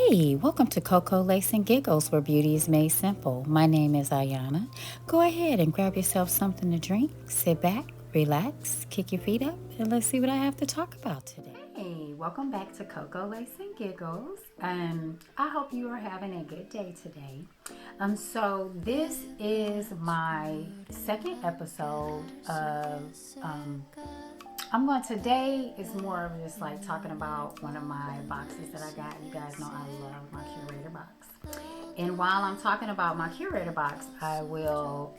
Hey, welcome to Cocoa Lace and Giggles, where beauty is made simple. My name is Ayana. Go ahead and grab yourself something to drink, sit back, relax, kick your feet up, and let's see what I have to talk about today. Hey, welcome back to Cocoa Lace and Giggles. I hope you are having a good day today. So this is my second episode of today is more of just like talking about one of my boxes that I got. You guys know I love my Curator box. And while I'm talking about my Curator box, I will,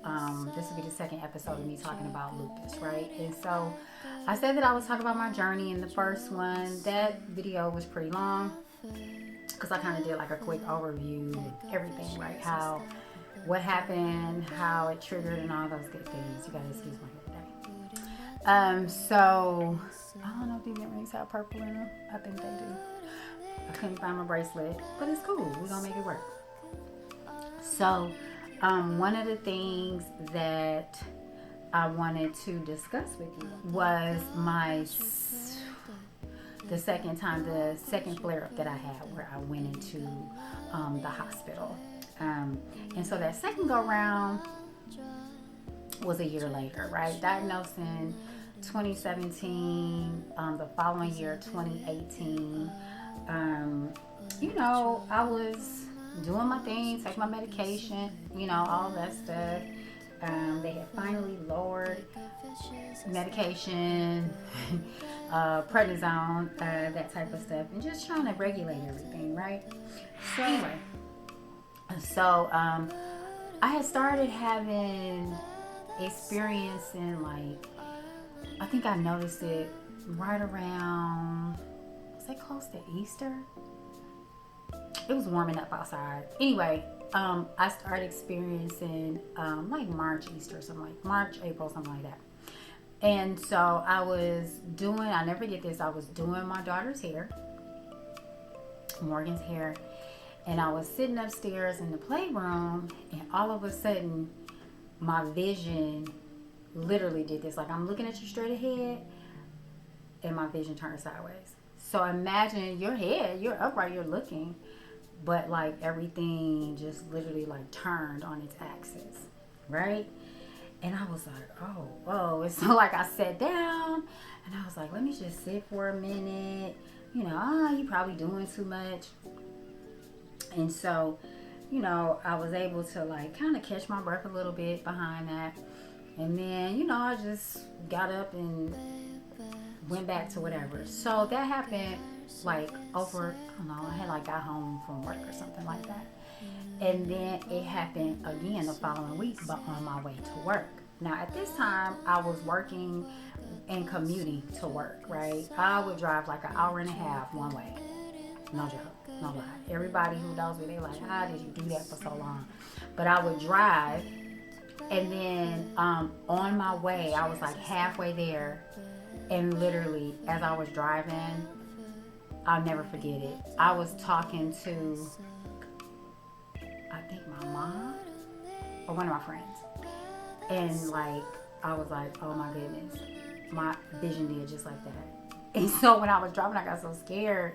this will be the second episode of me talking about lupus, right? And so I said that I was talking about my journey in the first one. That video was pretty long because I kind of did like a quick overview of everything, right? What happened, how it triggered, and all those good things. You gotta excuse my hair today. So I don't know if these earrings have purple in them. I think they do. I couldn't find my bracelet, but it's cool. We're gonna make it work. So, one of the things that I wanted to discuss with you was the second flare up that I had where I went into the hospital. And so that second go round was a year later, right? Diagnosed in 2017, the following year, 2018. I was doing my thing, taking my medication, all that stuff. They had finally lowered medication, prednisone, that type of stuff, and just trying to regulate everything, right? So anyway, I had started having experiencing, like, I think I noticed it right around, was it close to Easter? It was warming up outside. Anyway, I started experiencing like March, Easter, something like March, April, something like that. And so I never forget this, I was doing my daughter's hair, Morgan's hair, and I was sitting upstairs in the playroom, and all of a sudden, my vision literally did this. Like, I'm looking at you straight ahead, and my vision turned sideways. So imagine your head, you're upright, you're looking, but like everything just literally like turned on its axis, right? And I was like, oh, whoa. And so like I sat down, and I was like, let me just sit for a minute. You probably doing too much. And so, I was able to like kind of catch my breath a little bit behind that. And then, I just got up and went back to whatever. So that happened like over, I don't know, I had like got home from work or something like that. And then it happened again the following week, but on my way to work. Now at this time, I was working and commuting to work, right? I would drive like an hour and a half one way. No joke, no lie. Everybody who knows me, they're like, how did you do that for so long? But I would drive, and then on my way, I was like halfway there, and literally, as I was driving, I'll never forget it. I was talking to, I think my mom, or one of my friends, and like, I was like, oh my goodness, my vision did just like that. And so when I was driving, I got so scared.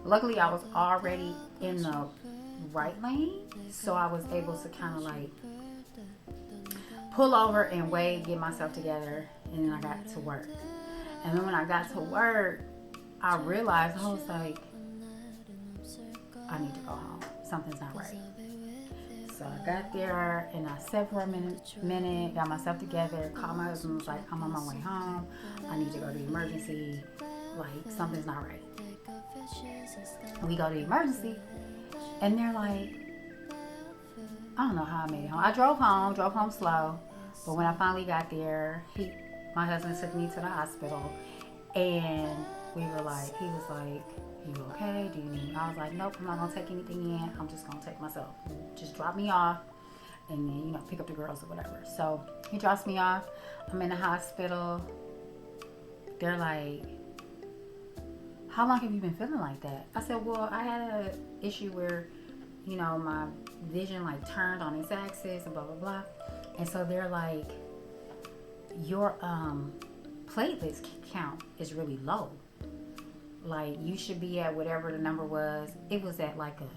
Luckily, I was already in the right lane, so I was able to kind of like pull over and wait, get myself together, and then I got to work. And then when I got to work, I realized, I was like, I need to go home. Something's not right. So I got there, and I sat for a minute, got myself together, called my husband, was like, I'm on my way home. I need to go to the emergency. Like, something's not right. We go to the emergency, and they're like, I don't know how I made it home. I drove home slow, but when I finally got there, my husband took me to the hospital, and he was like, you okay? Do you need me? I was like, nope, I'm not gonna take anything in. I'm just gonna take myself. Just drop me off, and then pick up the girls or whatever. So he drops me off. I'm in the hospital. They're like, how long have you been feeling like that? I said, well, I had an issue where, my vision like turned on its axis and blah, blah, blah. And so they're like, your platelets count is really low. like, you should be at whatever the number was. It was at like a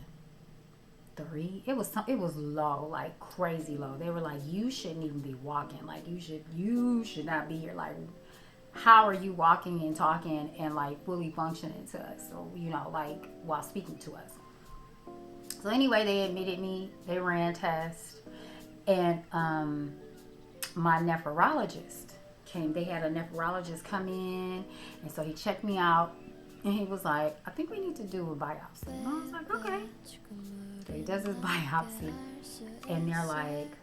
3. It was low, like crazy low. They were like, you shouldn't even be walking. Like, you should not be here. Like, how are you walking and talking and like fully functioning to us? So, like while speaking to us. So anyway, they admitted me. They ran tests, and my nephrologist came. They had a nephrologist come in, and so he checked me out, and he was like, I think we need to do a biopsy. And I was like, okay. So he does his biopsy, and they're like,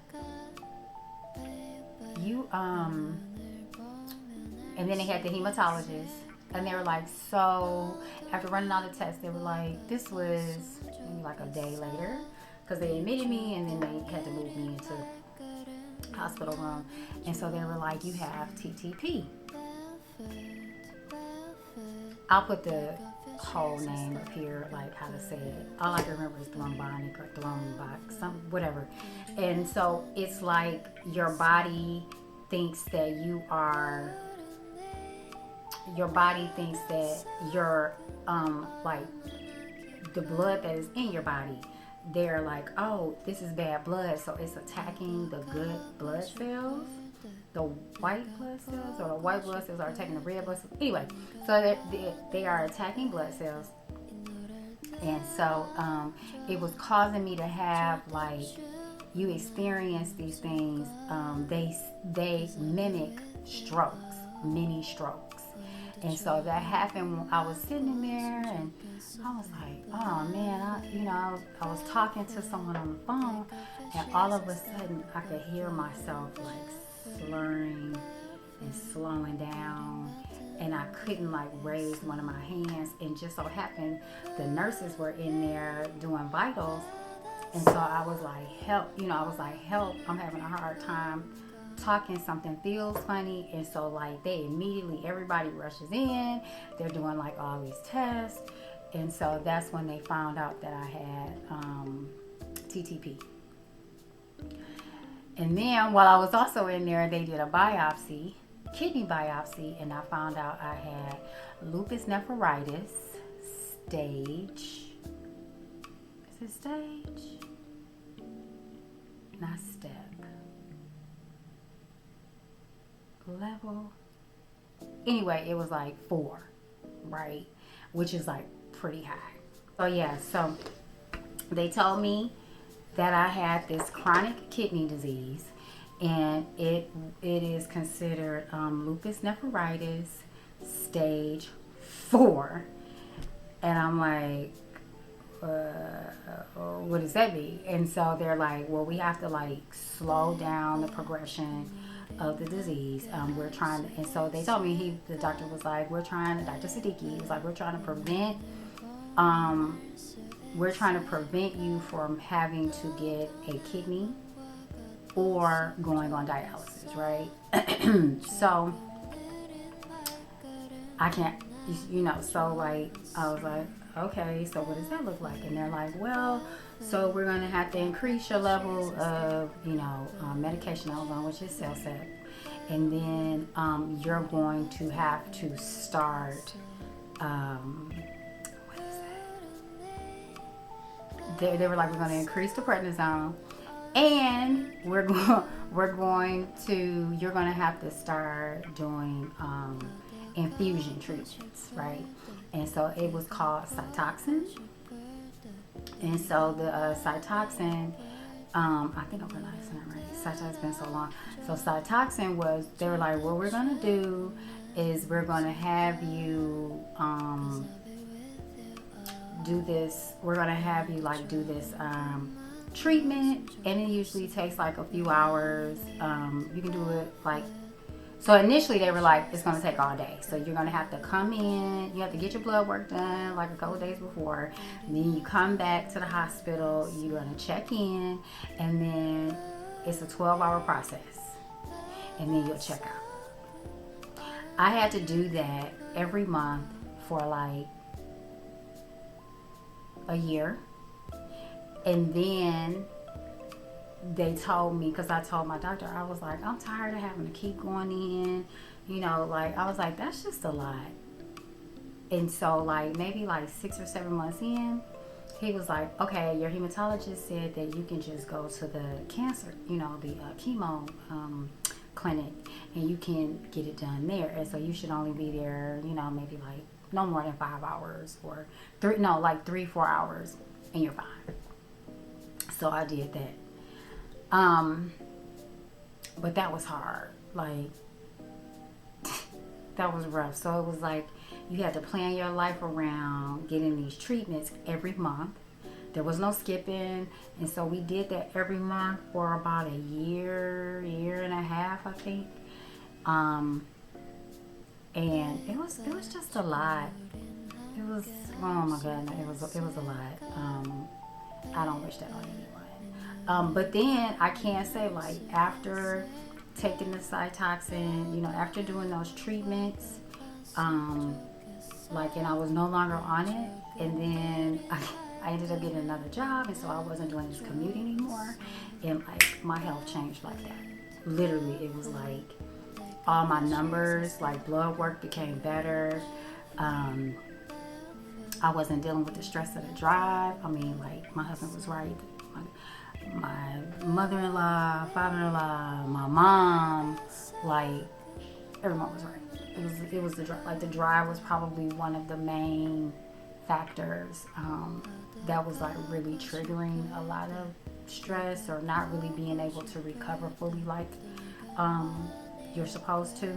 and then they had the hematologist, and they were like, so after running all the tests, they were like, this was maybe like a day later, because they admitted me, and then they had to move me into hospital room. And so they were like, you have TTP. I'll put the whole name up here, like how to say it. All I can remember is thrombotic or thrombotic, whatever. And so it's like your body thinks that your like the blood that is in your body, they're like, oh, this is bad blood, so it's attacking the good blood cells, the white blood cells, or the white blood cells are attacking the red blood cells. Anyway, so they are attacking blood cells, and so it was causing me to have, like, you experience these things. They mimic strokes, mini strokes. And so that happened when I was sitting in there, and I was like, oh man, I was talking to someone on the phone, and all of a sudden I could hear myself like slurring and slowing down, and I couldn't like raise one of my hands. And just so happened the nurses were in there doing vitals, and so I was like, help, help, I'm having a hard time talking, something feels funny. And so like they immediately, everybody rushes in, they're doing like all these tests, and so that's when they found out that I had TTP. And then while I was also in there, they did a biopsy, kidney biopsy, and I found out I had lupus nephritis stage, is it stage? Not step. Level. Anyway, it was like 4, right? Which is like pretty high. So yeah, so they told me that I had this chronic kidney disease, and it is considered lupus nephritis stage 4. And I'm like, what does that mean? And so they're like, well, we have to like slow down the progression of the disease. We're trying to, and so they told me, the doctor was like, Dr. Siddiqui was like, we're trying to prevent you from having to get a kidney or going on dialysis, right? So I can't, so like, I was like, okay, so what does that look like? And they're like, well, so we're going to have to increase your level of, medication alone, which is Celsep. And then you're going to have to start, what is that? They were like, we're going to increase the prednisone, and you're going to have to start doing infusion treatments, right? And so it was called Cytoxan. And so the Cytoxan, I think I'm pronouncing it right. Cytoxan's been so long. So Cytoxan was, they were like, what we're going to do is we're going to have you do this. We're going to have you like do this treatment, and it usually takes like a few hours. You can do it like, so initially they were like, it's going to take all day. So you're going to have to come in, you have to get your blood work done like a couple of days before. And then you come back to the hospital, you're going to check in, and then it's a 12-hour process. And then you'll check out. I had to do that every month for like a year. And then they told me, because I told my doctor, I was like, I'm tired of having to keep going in, like, I was like, that's just a lot. And so like maybe like 6 or 7 months in, he was like, okay, your hematologist said that you can just go to the cancer, you know, the chemo clinic, and you can get it done there. And so you should only be there, you know, maybe like no more than 5 hours, or 3-4 hours, and you're fine. So I did that. But that was hard. Like, that was rough. So it was like you had to plan your life around getting these treatments every month. There was no skipping. And so we did that every month for about a year and a half, I think. And it was just a lot. It was, oh my goodness, it was a lot. I don't wish that on anyone. But then I can say, like, after taking the Cytoxan, you know, after doing those treatments, like, and I was no longer on it, and then I ended up getting another job, and so I wasn't doing this commuting anymore, and like my health changed like that. Literally, it was like all my numbers, like blood work became better. I wasn't dealing with the stress of the drive. I mean, like, my husband was right. My mother-in-law, father-in-law, my mom, like, everyone was right. It was the drive. Like, the drive was probably one of the main factors that was like really triggering a lot of stress, or not really being able to recover fully like you're supposed to.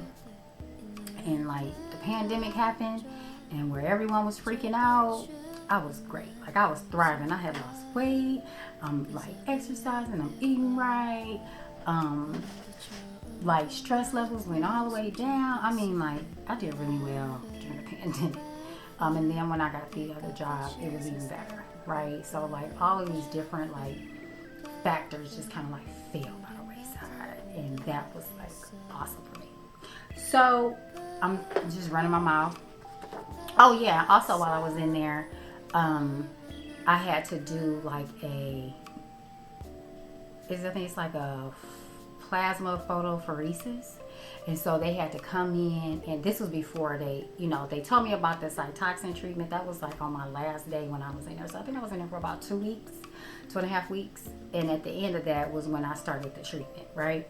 And like the pandemic happened, and where everyone was freaking out, I was great. Like, I was thriving. I had lost weight. I'm like exercising. I'm eating right. Like, stress levels went all the way down. I mean, like, I did really well during the pandemic. And then when I got the other job, it was even better, right? So like all of these different like factors just kind of like fell by the wayside, and that was like awesome for me. So I'm just running my mouth. Oh yeah, also while I was in there, I had to do like I think it's like a Plasmapheresis. And so they had to come in, and this was before they told me about the Cytoxan treatment. That was like on my last day when I was in there. So I think I was in there for about 2.5 weeks. And at the end of that was when I started the treatment, right?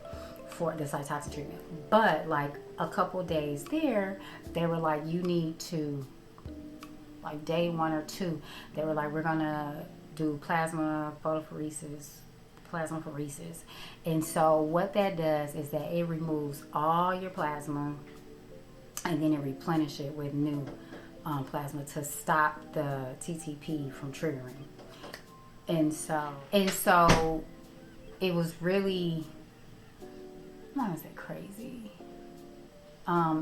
For the Cytoxan treatment. But like a couple days there, they were like, you need to, like day 1 or 2, they were like, we're gonna do plasmapheresis. And so what that does is that it removes all your plasma, and then it replenishes it with new plasma to stop the TTP from triggering. And so it was really, I don't want to say crazy.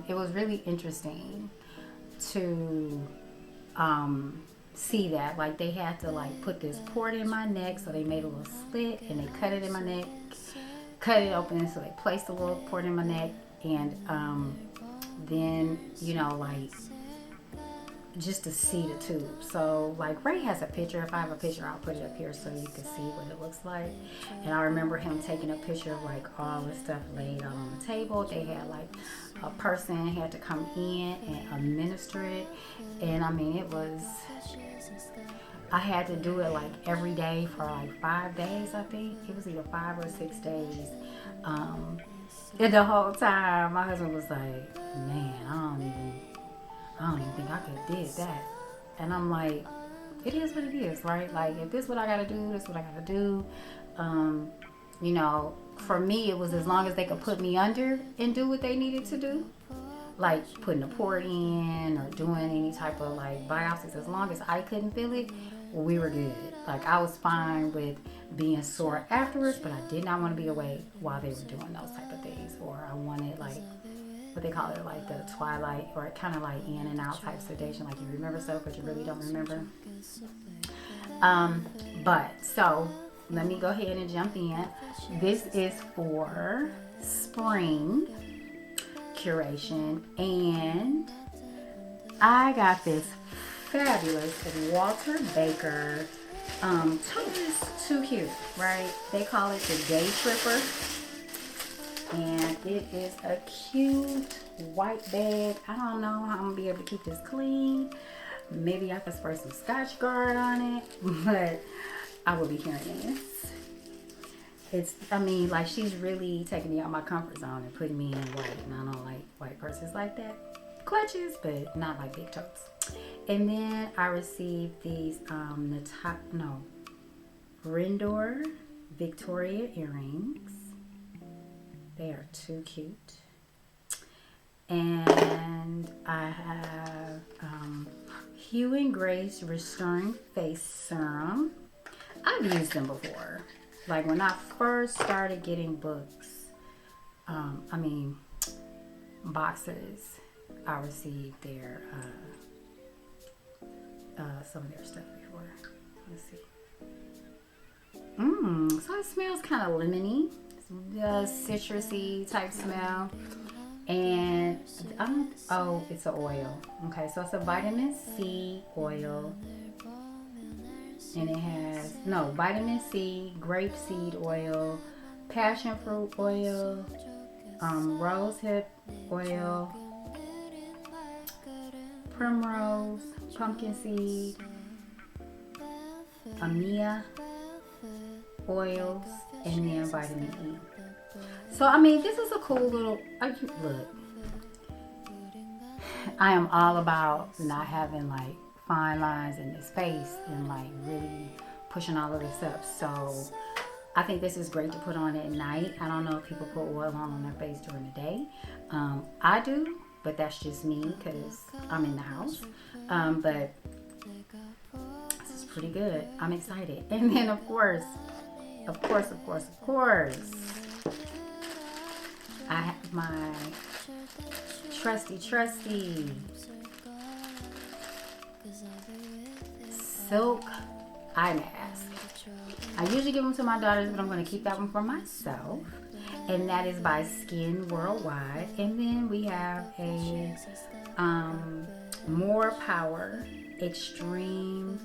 It was really interesting to see that. Like, they had to like put this port in my neck, so they made a little slit and they cut it in my neck, cut it open, so they placed a little port in my neck, and then, you know, like, just to see the tube. So like Ray has a picture. If I have a picture, I'll put it up here so you can see what it looks like. And I remember him taking a picture of like all the stuff laid out on the table. They had like a person had to come in and administer it, and I mean, it was, I had to do it like every day for like 5 days. I think it was either 5 or 6 days. And the whole time my husband was like, man, I don't even think I could have did that. And I'm like, it is what it is, right? Like, if this is what I gotta do, this is what I gotta do. You know, for me, it was as long as they could put me under and do what they needed to do, like putting a port in or doing any type of like biopsies. As long as I couldn't feel it, we were good. Like, I was fine with being sore afterwards, but I did not want to be awake while they were doing those type of things. Or I wanted like, what they call it, like the twilight, or kind of like in and out type sedation, like you remember stuff but you really don't remember. But so let me go ahead and jump in. This is for spring curation, and I got this fabulous Walter Baker tote. It's too cute, right? They call it the Day Tripper. And it is a cute white bag. I don't know how I'm gonna be able to keep this clean. Maybe I can spray some Scotch Guard on it, but I will be carrying this. It's, I mean, like, she's really taking me out of my comfort zone and putting me in white, and I don't like white purses like that. Clutches, but not like big totes. And then I received these Rindor Victoria earrings. They are too cute. And I have Hue and Grace Restoring Face Serum. I've used them before. Like when I first started getting books, boxes, I received their some of their stuff before. Let's see. So it smells kind of lemony, citrusy type smell. And it's an oil. Okay, so it's a vitamin C oil. And it has, vitamin C, grapeseed oil, passion fruit oil, rosehip oil, primrose, pumpkin seed, amia oils, and then vitamin E. So, I mean, this is a cool little, look, I am all about not having like fine lines in this face and like really pushing all of this up. So I think this is great to put on at night. I don't know if people put oil on their face during the day. I do, but that's just me because I'm in the house. But this is pretty good. I'm excited. And then of course, I have my trusty silk eye mask. I usually give them to my daughters, but I'm going to keep that one for myself. And that is by Skin Worldwide. And then we have a Moor Power Extreme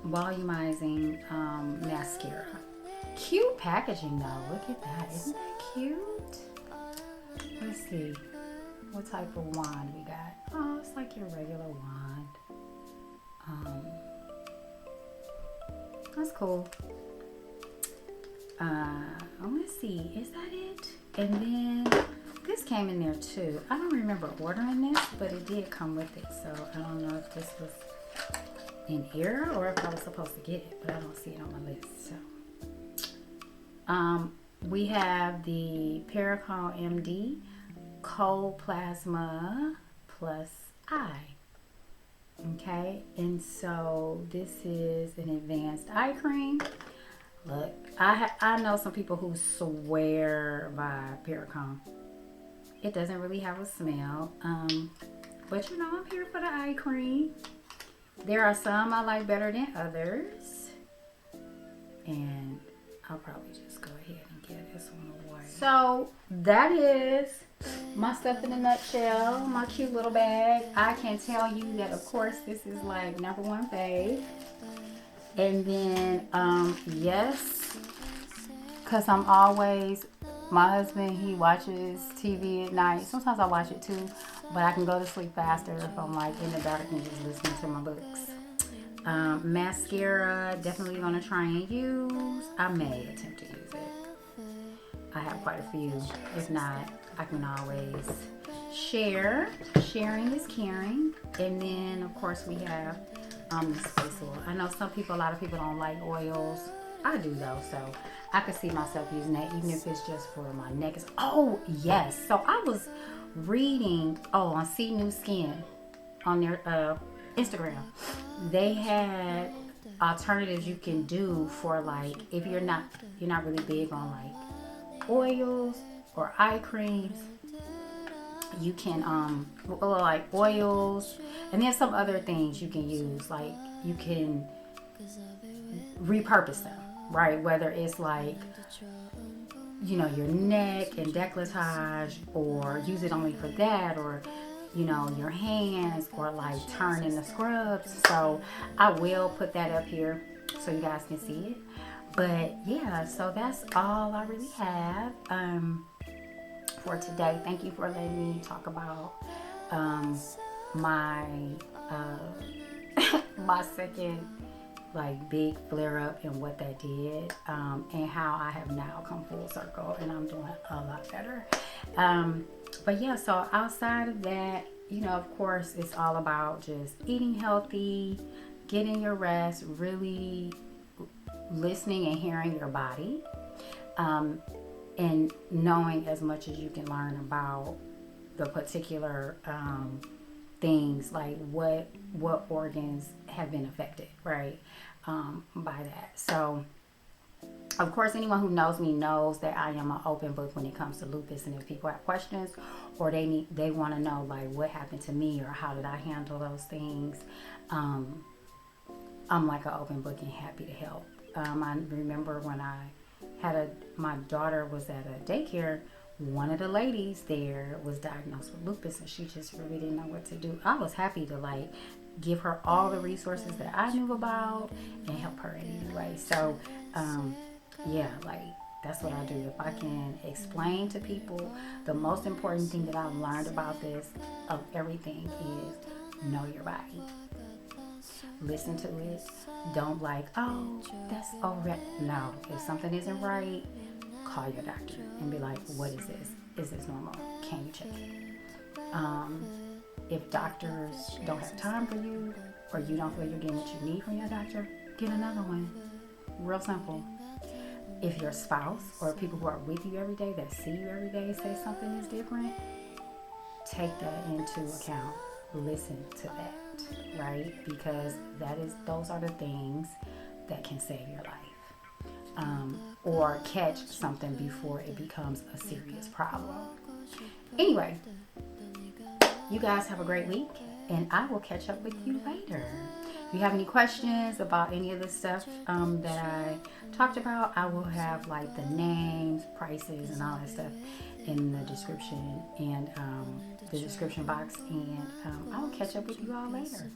volumizing mascara. Cute packaging though. Look at that. Isn't that cute? Let's see. What type of wand we got? Oh, it's like your regular wand. That's cool. Let's see. Is that it? And then this came in there too. I don't remember ordering this, but it did come with it. So I don't know if this was in error or if I was supposed to get it, but I don't see it on my list. So we have the Perricone MD Cold Plasma Plus Eye. Okay, and so this is an advanced eye cream. Look, I know some people who swear by Perricone. It doesn't really have a smell, but you know, I'm here for the eye cream. There are some I like better than others, and I'll probably just go ahead and get this one away. So that is my stuff in a nutshell, my cute little bag. I can tell you that of course this is like #1 fave. And then yes, because I'm always, my husband, he watches TV at night. Sometimes I watch it too, but I can go to sleep faster if I'm like in the dark and just listening to my books. Mascara, definitely gonna try and use. I may attempt to use it. I have quite a few. If not, I can always share. Sharing is caring. And then of course we have this face oil. I know a lot of people don't like oils. I do though, so I could see myself using that even if it's just for my neck. Oh yes, so I was reading on See New Skin on their Instagram. They had alternatives you can do for like if you're not really big on like oils or eye creams. You can like oils, and there's some other things you can use, like you can repurpose them, right? Whether it's like, you know, your neck and décolletage, or use it only for that, or you know, your hands, or like turn into scrubs. So I will put that up here so you guys can see it. But yeah, so that's all I really have for today. Thank you for letting me talk about my my second like big flare up and what that did, and how I have now come full circle and I'm doing a lot better. But yeah, so outside of that, you know, of course, it's all about just eating healthy, getting your rest, really listening and hearing your body, and knowing as much as you can learn about the particular things, like what organs have been affected, right, by that. So of course, anyone who knows me knows that I am an open book when it comes to lupus, and if people have questions or they want to know like what happened to me or how did I handle those things, I'm like an open book and happy to help. I remember when my daughter was at a daycare, one of the ladies there was diagnosed with lupus and she just really didn't know what to do. I was happy to like give her all the resources that I knew about and help her in any way. So yeah, like that's what I do. If I can explain to people, the most important thing that I've learned about this of everything is know your body. Listen to it. Don't like, oh, that's over. No, if something isn't right, call your doctor and be like, what is this? Is this normal? Can you check it? If doctors don't have time for you or you don't feel you're getting what you need from your doctor, get another one. Real simple. If your spouse or people who are with you every day, that see you every day, say something is different, take that into account. Listen to that, right? Because those are the things that can save your life, or catch something before it becomes a serious problem. Anyway, you guys have a great week, and I will catch up with you later. If you have any questions about any of the stuff that I talked about, I will have like the names, prices, and all that stuff in the description and the description box, and I will catch up with you all later.